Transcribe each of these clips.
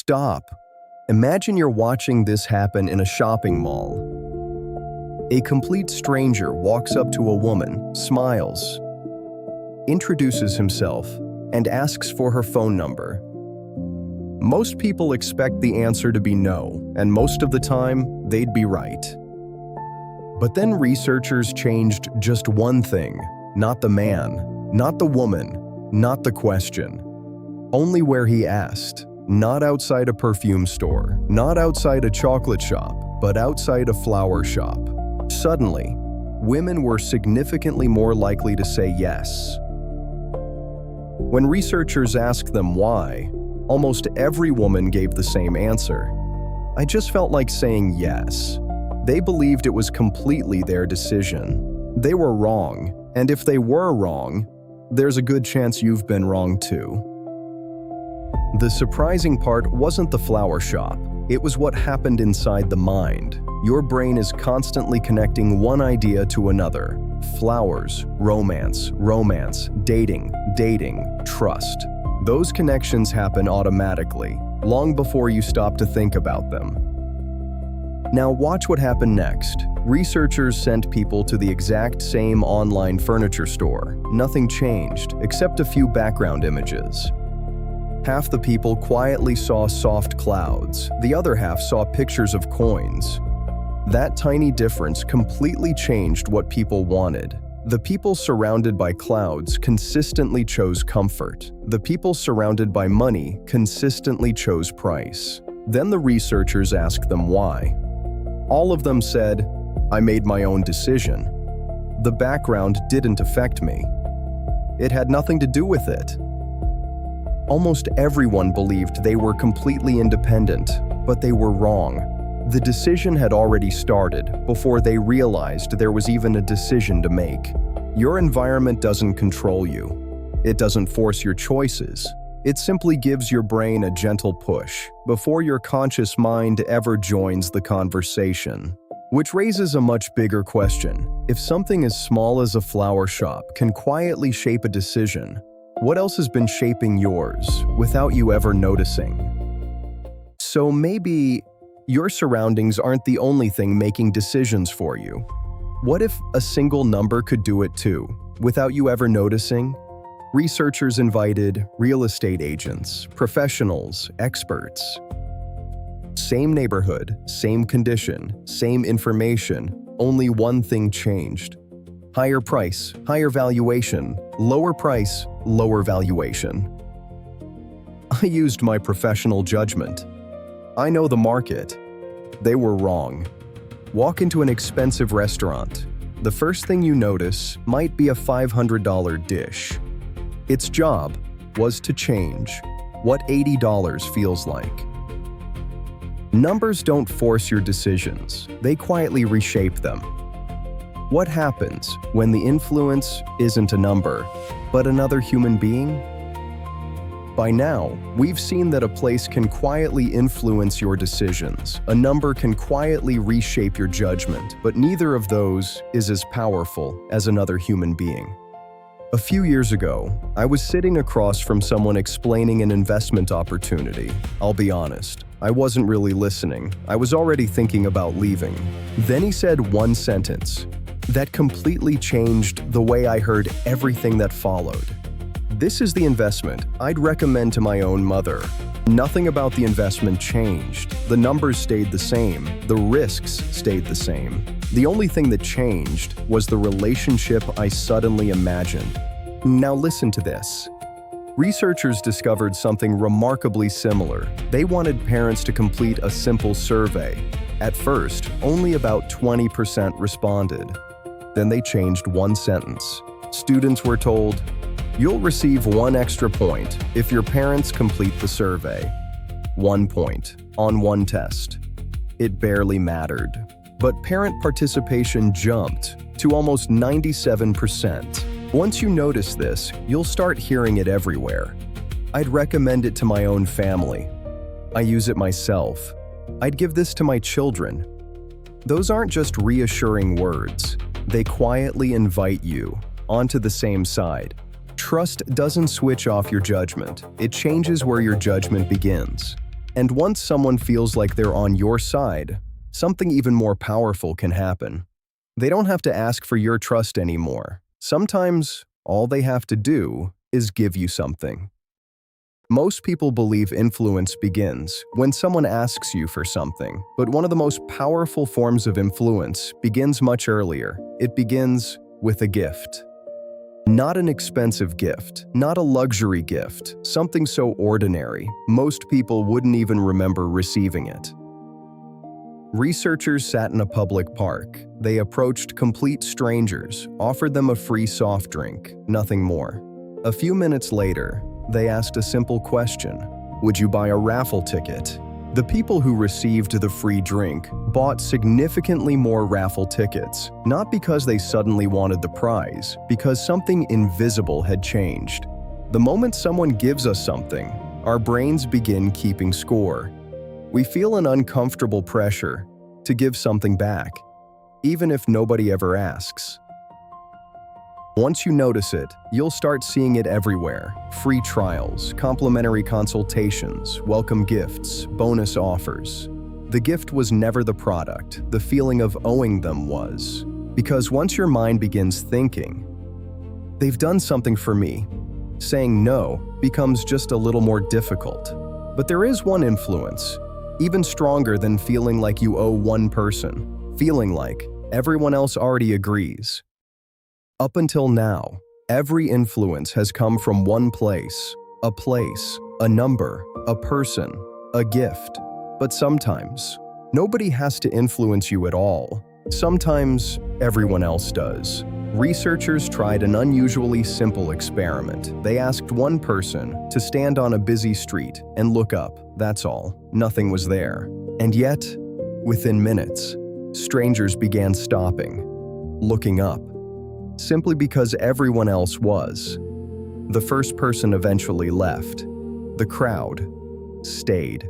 Stop. Imagine you're watching this happen in a shopping mall. A complete stranger walks up to a woman, smiles, introduces himself, and asks for her phone number. Most people expect the answer to be no, and most of the time, they'd be right. But then researchers changed just one thing: not the man, not the woman, not the question. Only where he asked. Not outside a perfume store, not outside a chocolate shop, but outside a flower shop. Suddenly, women were significantly more likely to say yes. When researchers asked them why, almost every woman gave the same answer. I just felt like saying yes. They believed it was completely their decision. They were wrong, and if they were wrong, there's a good chance you've been wrong too. The surprising part wasn't the flower shop, it was what happened inside the mind. Your brain is constantly connecting one idea to another. Flowers, romance, dating, trust. Those connections happen automatically, long before you stop to think about them. Now watch what happened next. Researchers sent people to the exact same online furniture store. Nothing changed, except a few background images. Half the people quietly saw soft clouds, the other half saw pictures of coins. That tiny difference completely changed what people wanted. The people surrounded by clouds consistently chose comfort. The people surrounded by money consistently chose price. Then the researchers asked them why. All of them said, "I made my own decision. The background didn't affect me. It had nothing to do with it." Almost everyone believed they were completely independent, but they were wrong. The decision had already started before they realized there was even a decision to make. Your environment doesn't control you. It doesn't force your choices. It simply gives your brain a gentle push before your conscious mind ever joins the conversation. Which raises a much bigger question. If something as small as a flower shop can quietly shape a decision, what else has been shaping yours without you ever noticing? So maybe your surroundings aren't the only thing making decisions for you. What if a single number could do it too, without you ever noticing? Researchers invited real estate agents, professionals, experts. Same neighborhood, same condition, same information, only one thing changed. Higher price, higher valuation, lower price, lower valuation. I used my professional judgment. I know the market. They were wrong. Walk into an expensive restaurant. The first thing you notice might be a $500 dish. Its job was to change what $80 feels like. Numbers don't force your decisions. They quietly reshape them. What happens when the influence isn't a number, but another human being? By now, we've seen that a place can quietly influence your decisions. A number can quietly reshape your judgment, but neither of those is as powerful as another human being. A few years ago, I was sitting across from someone explaining an investment opportunity. I'll be honest, I wasn't really listening. I was already thinking about leaving. Then he said one sentence that completely changed the way I heard everything that followed. "This is the investment I'd recommend to my own mother." Nothing about the investment changed. The numbers stayed the same. The risks stayed the same. The only thing that changed was the relationship I suddenly imagined. Now listen to this. Researchers discovered something remarkably similar. They wanted parents to complete a simple survey. At first, only about 20% responded. Then they changed one sentence. Students were told, "You'll receive 1 extra point if your parents complete the survey." 1 point on one test. It barely mattered. But parent participation jumped to almost 97%. Once you notice this, you'll start hearing it everywhere. "I'd recommend it to my own family. I use it myself. I'd give this to my children." Those aren't just reassuring words. They quietly invite you onto the same side. Trust doesn't switch off your judgment. It changes where your judgment begins. And once someone feels like they're on your side, something even more powerful can happen. They don't have to ask for your trust anymore. Sometimes, all they have to do is give you something. Most people believe influence begins when someone asks you for something, but one of the most powerful forms of influence begins much earlier. It begins with a gift. Not an expensive gift, not a luxury gift, something so ordinary, most people wouldn't even remember receiving it. Researchers sat in a public park. They approached complete strangers, offered them a free soft drink, nothing more. A few minutes later, they asked a simple question: would you buy a raffle ticket? The people who received the free drink bought significantly more raffle tickets, not because they suddenly wanted the prize, because something invisible had changed. The moment someone gives us something, our brains begin keeping score. We feel an uncomfortable pressure to give something back, even if nobody ever asks. Once you notice it, you'll start seeing it everywhere. Free trials, complimentary consultations, welcome gifts, bonus offers. The gift was never the product, the feeling of owing them was. Because once your mind begins thinking, they've done something for me, saying no becomes just a little more difficult. But there is one influence, even stronger than feeling like you owe one person, feeling like everyone else already agrees. Up until now, every influence has come from one place, a number, a person, a gift. But sometimes, nobody has to influence you at all. Sometimes, everyone else does. Researchers tried an unusually simple experiment. They asked one person to stand on a busy street and look up, that's all. Nothing was there. And yet, within minutes, strangers began stopping, looking up, simply because everyone else was. The first person eventually left. The crowd stayed.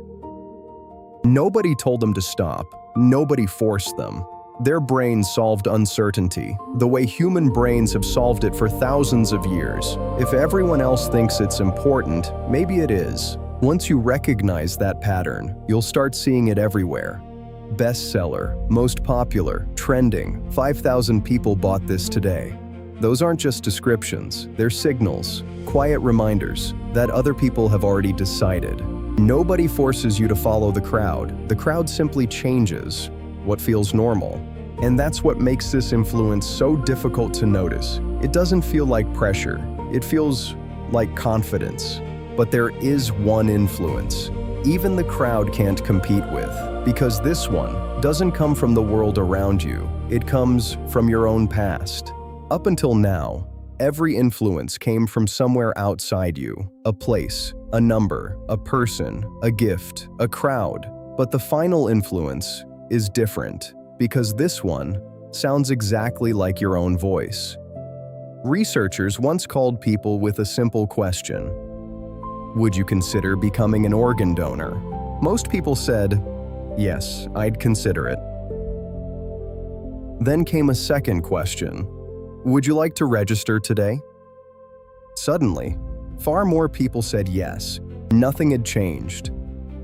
Nobody told them to stop. Nobody forced them. Their brains solved uncertainty, the way human brains have solved it for thousands of years. If everyone else thinks it's important, maybe it is. Once you recognize that pattern, you'll start seeing it everywhere. Bestseller, most popular, trending, 5,000 people bought this today. Those aren't just descriptions, they're signals, quiet reminders that other people have already decided. Nobody forces you to follow the crowd simply changes what feels normal. And that's what makes this influence so difficult to notice. It doesn't feel like pressure, it feels like confidence. But there is one influence even the crowd can't compete with, because this one doesn't come from the world around you, it comes from your own past. Up until now, every influence came from somewhere outside you, a place, a number, a person, a gift, a crowd. But the final influence is different, because this one sounds exactly like your own voice. Researchers once called people with a simple question: would you consider becoming an organ donor? Most people said, yes, I'd consider it. Then came a second question: would you like to register today? Suddenly, far more people said yes. Nothing had changed.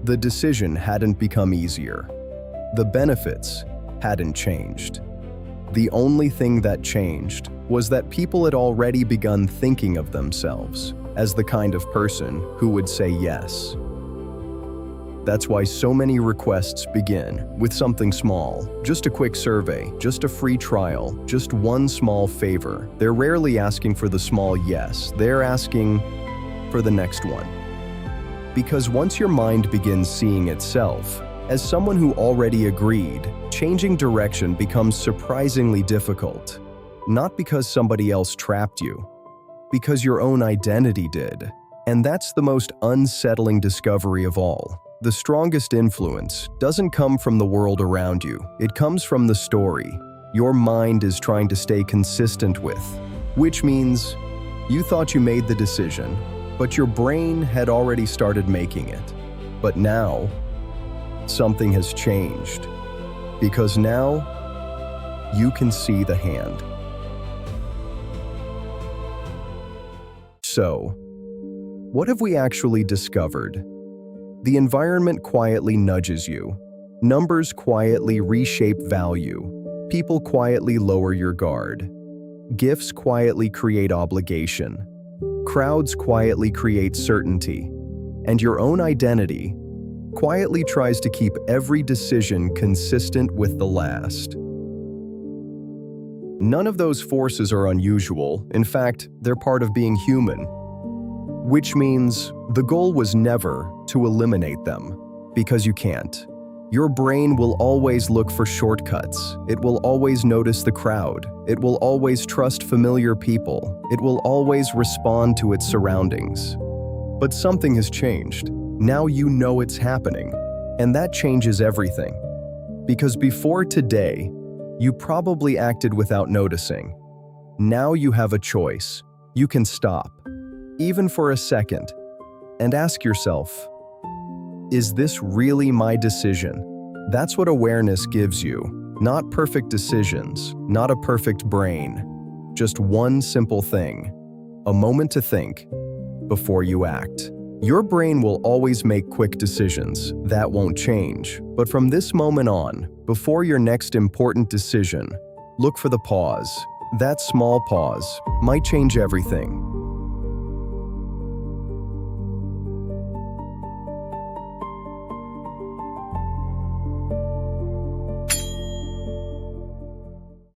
The decision hadn't become easier. The benefits hadn't changed. The only thing that changed was that people had already begun thinking of themselves as the kind of person who would say yes. That's why so many requests begin with something small, just a quick survey, just a free trial, just one small favor. They're rarely asking for the small yes, they're asking for the next one. Because once your mind begins seeing itself as someone who already agreed, changing direction becomes surprisingly difficult. Not because somebody else trapped you, because your own identity did. And that's the most unsettling discovery of all. The strongest influence doesn't come from the world around you, it comes from the story your mind is trying to stay consistent with. Which means you thought you made the decision, but your brain had already started making it. But now, something has changed. Because now, you can see the hand. So, what have we actually discovered? The environment quietly nudges you. Numbers quietly reshape value. People quietly lower your guard. Gifts quietly create obligation. Crowds quietly create certainty. And your own identity quietly tries to keep every decision consistent with the last. None of those forces are unusual. In fact, they're part of being human. Which means the goal was never to eliminate them, because you can't. Your brain will always look for shortcuts. It will always notice the crowd. It will always trust familiar people. It will always respond to its surroundings. But something has changed. Now you know it's happening. And that changes everything. Because before today, you probably acted without noticing. Now you have a choice. You can stop, even for a second, and ask yourself, is this really my decision? That's what awareness gives you. Not perfect decisions, not a perfect brain. Just one simple thing. A moment to think before you act. Your brain will always make quick decisions. That won't change. But from this moment on, before your next important decision, look for the pause. That small pause might change everything.